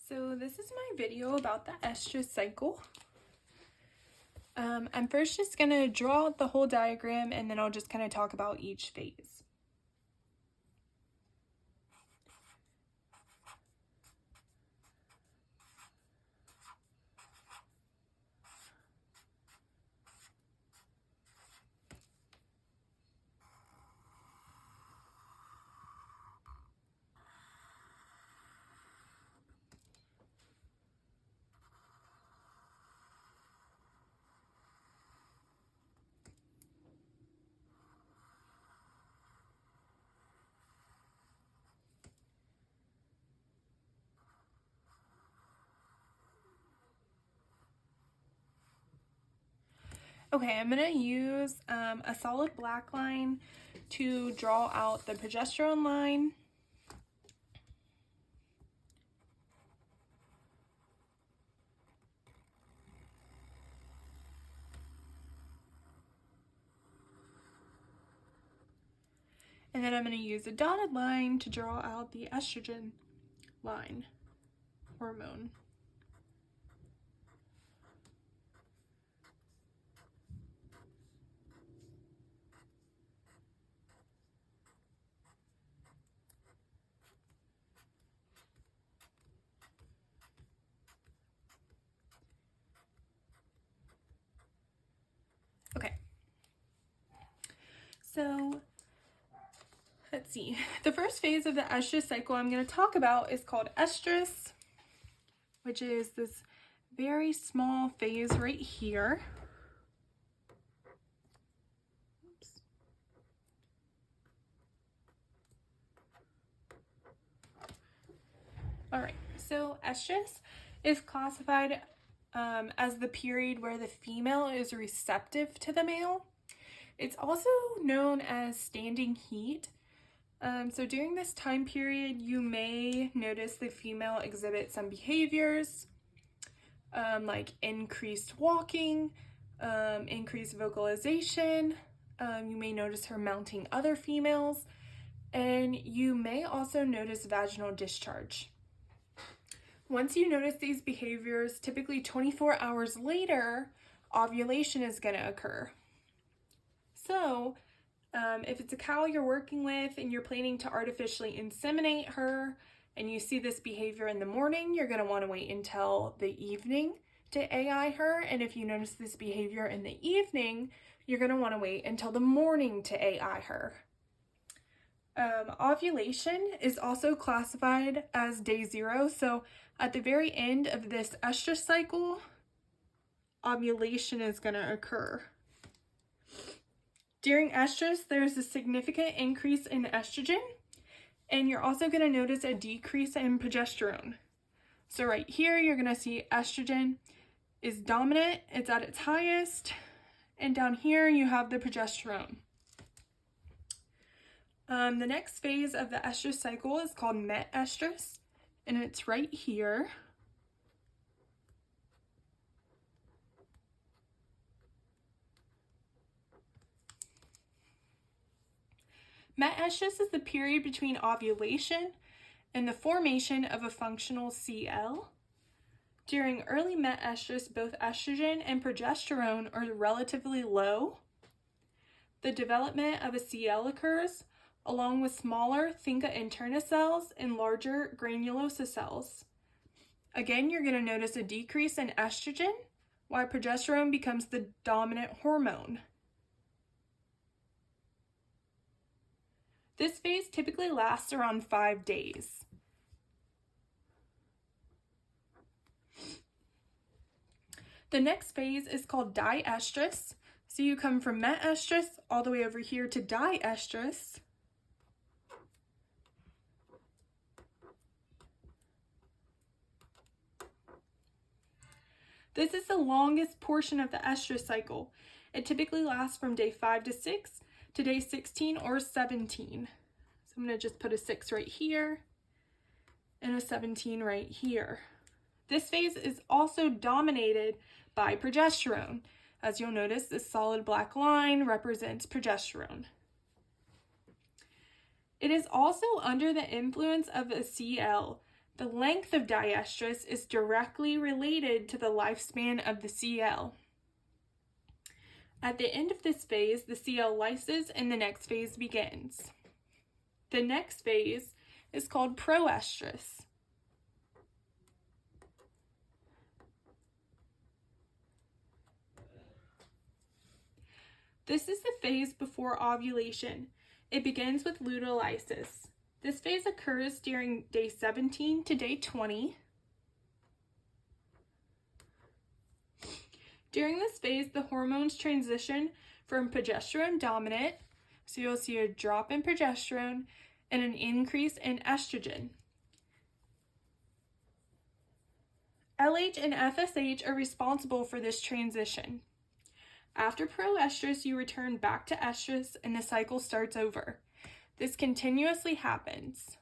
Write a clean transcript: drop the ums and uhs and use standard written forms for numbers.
So this is my video about the estrous cycle. I'm first just going to draw out the whole diagram and then I'll just kind of talk about each phase. Okay, I'm going to use a solid black line to draw out the progesterone line. And then I'm going to use a dotted line to draw out the estrogen line, hormone. Okay, so let's see. The first phase of the estrous cycle I'm going to talk about is called estrus, which is this very small phase right here. Oops. All right, so estrus is classified as the period where the female is receptive to the male. It's also known as standing heat. So during this time period, you may notice the female exhibit some behaviors like increased walking, increased vocalization. You may notice her mounting other females, and you may also notice vaginal discharge. Once you notice these behaviors, typically 24 hours later, ovulation is going to occur. So, if it's a cow you're working with and you're planning to artificially inseminate her and you see this behavior in the morning, you're going to want to wait until the evening to AI her. And if you notice this behavior in the evening, you're going to want to wait until the morning to AI her. Ovulation is also classified as day 0. So at the very end of this estrous cycle, ovulation is going to occur. During estrus, there's a significant increase in estrogen, and you're also going to notice a decrease in progesterone. So right here, you're going to see estrogen is dominant, it's at its highest, and down here you have the progesterone. The next phase of the estrous cycle is called met-estrus, and it's right here. Met-estrus is the period between ovulation and the formation of a functional CL. During early met-estrus, both estrogen and progesterone are relatively low. The development of a CL occurs along with smaller Thincka interna cells and larger granulosa cells. Again, you're going to notice a decrease in estrogen, while progesterone becomes the dominant hormone. This phase typically lasts around 5 days. The next phase is called diestrus. So you come from met-estrus all the way over here to diestrus. This is the longest portion of the estrous cycle. It typically lasts from day 5 to 6 to day 16 or 17. So I'm going to just put a 6 right here and a 17 right here. This phase is also dominated by progesterone. As you'll notice, this solid black line represents progesterone. It is also under the influence of a CL The length of diestrus is directly related to the lifespan of the CL. At the end of this phase, the CL lyses and the next phase begins. The next phase is called proestrus. This is the phase before ovulation. It begins with luteolysis. This phase occurs during day 17 to day 20. During this phase, the hormones transition from progesterone dominant, so you'll see a drop in progesterone and an increase in estrogen. LH and FSH are responsible for this transition. After proestrus, you return back to estrus and the cycle starts over. This continuously happens.